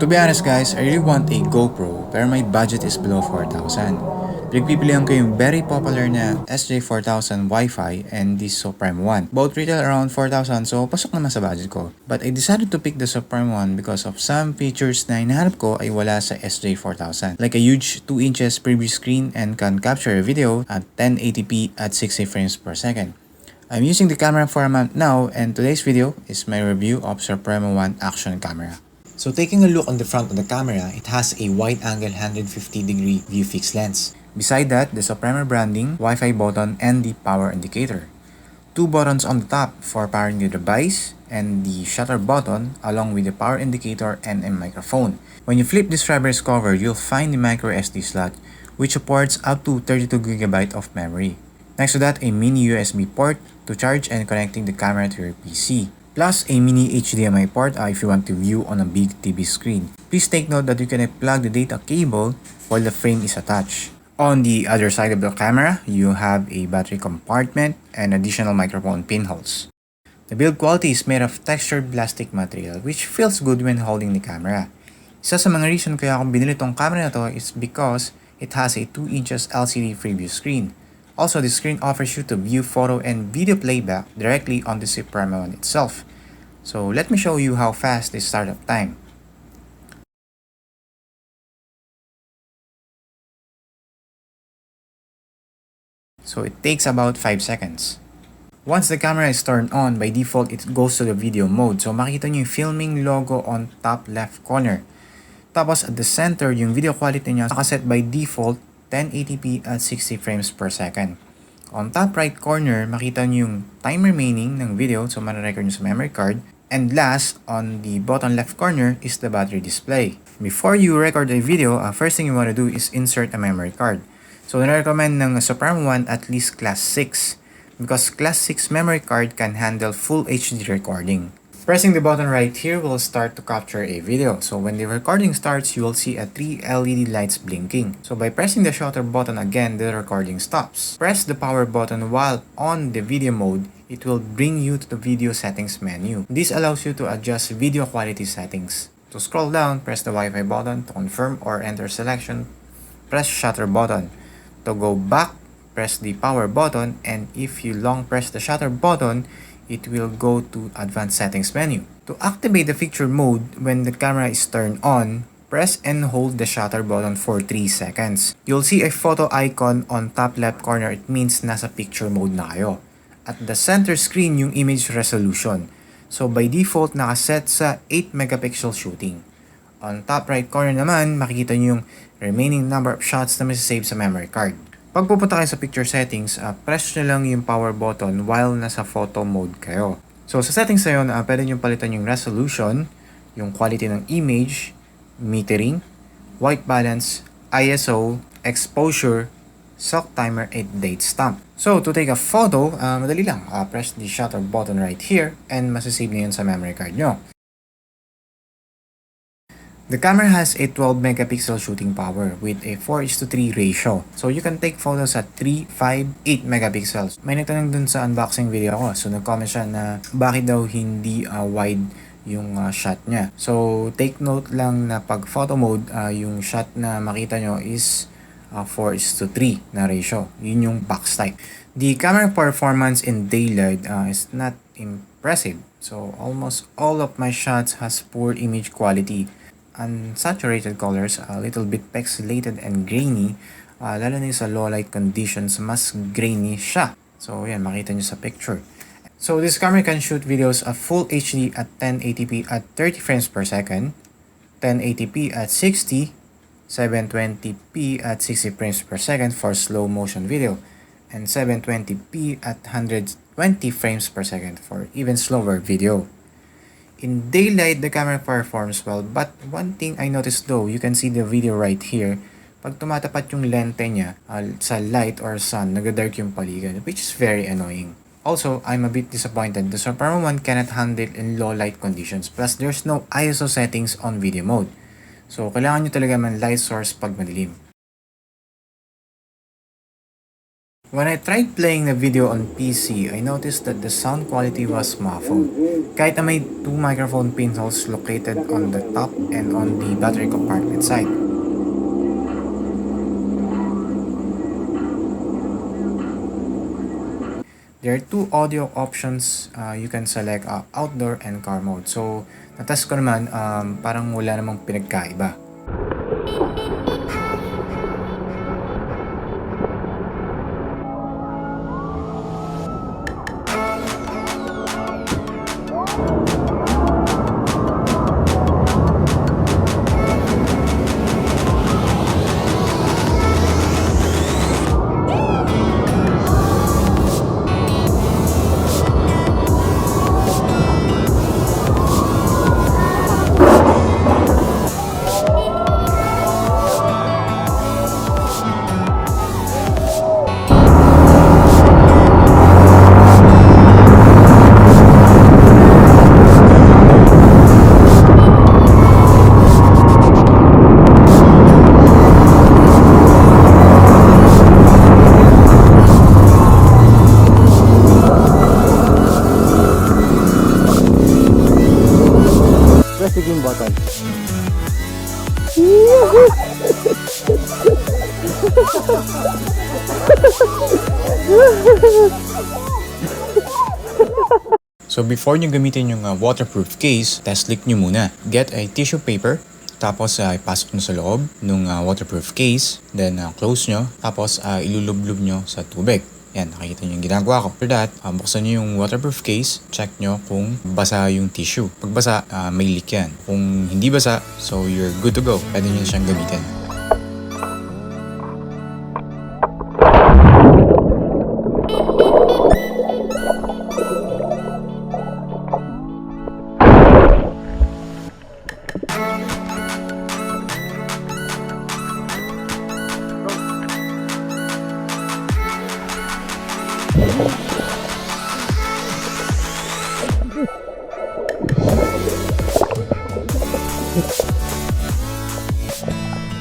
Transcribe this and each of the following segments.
To be honest guys, I really want a GoPro pero my budget is below 4,000. Pinagpipilian ko yung very popular na SJ4000 Wi-Fi and the Supremo1. Both retail around 4,000 so pasok naman sa budget ko. But I decided to pick the Supremo1 because of some features na hinahanap ko ay wala sa SJ4000. Like a huge 2 inches preview screen and can capture a video at 1080p at 60 frames per second. I'm using the camera for a month now and today's video is my review of Supremo1 action camera. So taking a look on the front of the camera, it has a wide-angle 150-degree view fixed lens. Beside that, the Supremo branding, Wi-Fi button, and the power indicator. 2 buttons on the top for powering the device, and the shutter button along with the power indicator and a microphone. When you flip this driver's cover, you'll find the micro SD slot, which supports up to 32GB of memory. Next to that, a mini USB port to charge and connecting the camera to your PC. Plus a mini HDMI port if you want to view on a big TV screen. Please take note that you can plug the data cable while the frame is attached. On the other side of the camera, you have a battery compartment and additional microphone pinholes. The build quality is made of textured plastic material which feels good when holding the camera. Isa sa mga reason kaya akong binili tong camera na to is because it has a 2 inches LCD preview screen. Also, the screen offers you to view photo and video playback directly on the Supremo1 itself. So let me show you how fast the startup time. So it takes about 5 seconds. Once the camera is turned on, by default it goes to the video mode. So makita nyo yung filming logo on top left corner. Tapos at the center, yung video quality niya nakaset by default 1080p at 60 frames per second. On top right corner, makita nyo yung time remaining ng video, so mararecord nyo sa memory card. And last, on the bottom left corner is the battery display. Before you record a video, first thing you want to do is insert a memory card. So na-recommend ng Supremo1 at least class 6 because class 6 memory card can handle full HD recording. Pressing the button right here will start to capture a video. So when the recording starts, you will see 3 LED lights blinking. So by pressing the shutter button again, the recording stops. Press the power button while on the video mode, it will bring you to the video settings menu. This allows you to adjust video quality settings. To scroll down, press the Wi-Fi button to confirm or enter selection. Press shutter button. To go back, press the power button, and if you long press the shutter button, it will go to advanced settings menu. To activate the picture mode when the camera is turned on, press and hold the shutter button for 3 seconds. You'll see a photo icon on top left corner. It means nasa picture mode na kayo. At the center screen yung image resolution. So by default nakaset sa 8 megapixel shooting. On top right corner naman, makikita nyo yung remaining number of shots na masasave sa memory card. Pag pupunta kayo sa picture settings, press nyo lang yung power button while nasa photo mode kayo. So sa settings na yun, pwede nyo palitan yung resolution, yung quality ng image, metering, white balance, ISO, exposure, sock timer, and date stamp. So to take a photo, madali lang. Press the shutter button right here and masasave na yun sa memory card nyo. The camera has a 12 megapixel shooting power with a 4:3 ratio. So you can take photos at 3, 5, 8 megapixels. May nagtanong dun sa unboxing video ko. So nag-comment siya na bakit daw hindi wide yung shot niya. So take note lang na pag photo mode, yung shot na makita nyo is 4:3 na ratio. Yun yung box type. The camera performance in daylight is not impressive. So almost all of my shots has poor image quality. Unsaturated colors, a little bit pixelated and grainy, lalo na sa low light conditions, mas grainy siya. So yan, makita nyo sa picture. So this camera can shoot videos at full HD at 1080p at 30 frames per second, 1080p at 60, 720p at 60 frames per second for slow motion video, and 720p at 120 frames per second for even slower video. In daylight, the camera performs well, but one thing I noticed though, you can see the video right here, pag tumatapat yung lente niya sa light or sun, nag-dark yung paligid, which is very annoying. Also, I'm a bit disappointed. The Supremo1 cannot handle in low light conditions, plus there's no ISO settings on video mode. So, kailangan nyo talaga man light source pag madilim. When I tried playing the video on PC, I noticed that the sound quality was muffled. Kahit na may two microphone pinholes located on the top and on the battery compartment side. There are two audio options you can select, outdoor and car mode. So, natest ko naman, parang wala namang pinagkaiba. Press the green button. So before nyo gamitin yung waterproof case, test leak nyo muna. Get a tissue paper, tapos ipasok nyo sa loob ng waterproof case, then close nyo, tapos ilulublob nyo sa tubig. Yan, nakikita nyo yung ginagawa ko. After that, buksan nyo yung waterproof case, check nyo kung basa yung tissue. Pag basa, may leak yan. Kung hindi basa, so you're good to go. Pwede nyo siyang gamitin.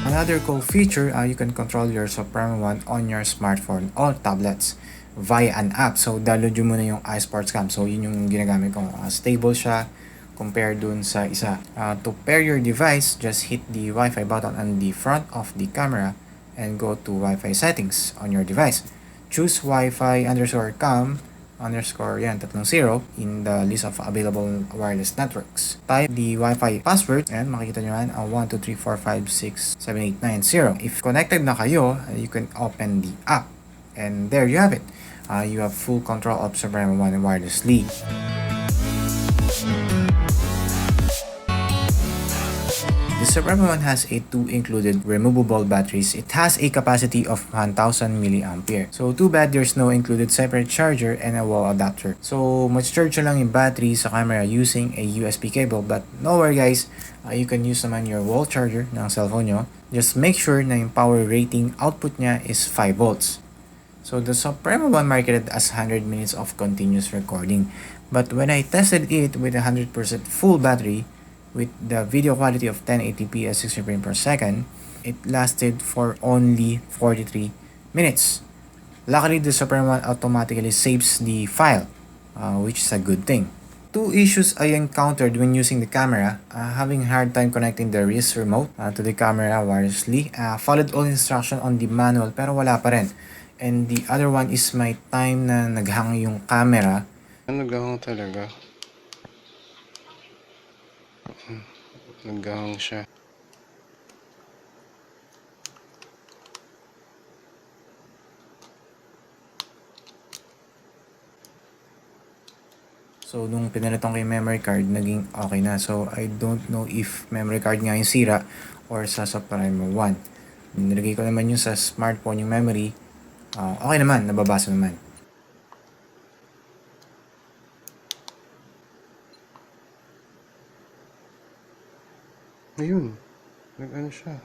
Another cool feature, you can control your Supremo1 on your smartphone or tablets via an app. So, download nyo muna yung iSports Cam. So, yun yung ginagamit ko. Stable siya compared dun sa isa. To pair your device, just hit the Wi-Fi button on the front of the camera and go to Wi-Fi settings on your device. Choose Wi-Fi_cam _yan 30 in the list of available wireless networks. Type the Wi-Fi password and makikita nyo yan 123456789. If connected na kayo, you can open the app and there you have it. You have full control of Supremo1 wirelessly. The Supremo1 has two included removable batteries. It has a capacity of 1000 mAh. So too bad there's no included separate charger and a wall adapter. So mag-charge lang yung battery sa camera using a USB cable, but no worry guys, you can use naman your wall charger ng cellphone nyo. Just make sure na yung power rating output niya is 5 volts. So the Supremo1 marketed as 100 minutes of continuous recording, but when I tested it with 100% full battery, with the video quality of 1080p at 60 frames per second, it lasted for only 43 minutes. Luckily, the Supremo1 automatically saves the file, which is a good thing. Two issues I encountered when using the camera, having hard time connecting the wrist remote to the camera wirelessly. Followed all instruction on the manual pero wala pa rin. And the other one is my time na naghang yung camera. Naghang talaga. Naghang siya. So, nung pinalitan ko yung memory card, naging okay na. So, I don't know if memory card nga yung sira or sa Supremo1. Nilagay ko naman yung sa smartphone yung memory. Okay naman, nababasa naman. Ayun. Nag-ano siya.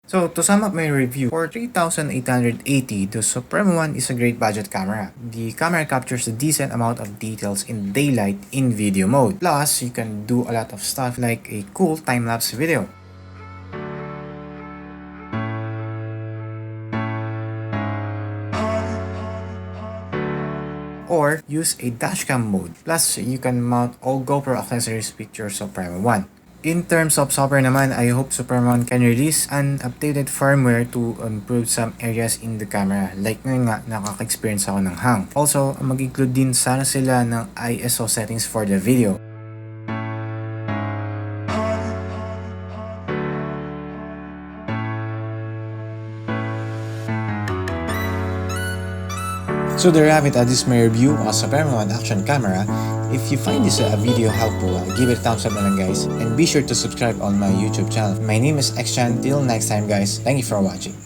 So, to sum up my review, for 3,880, the Supremo1 is a great budget camera. The camera captures a decent amount of details in daylight in video mode. Plus, you can do a lot of stuff like a cool time-lapse video. or use a dashcam mode. Plus, you can mount all GoPro accessories with your Supremo1. In terms of software naman, I hope Supremo1 can release an updated firmware to improve some areas in the camera. Like ngayon nga, nakaka-experience ako ng hang. Also, mag-include din sana sila ng ISO settings for the video. So there you have it, this is my review on Supremo1 action camera. If you find this video helpful, give it a thumbs up na lang guys, and be sure to subscribe on my YouTube channel. My name is Xtian. Till next time guys, thank you for watching.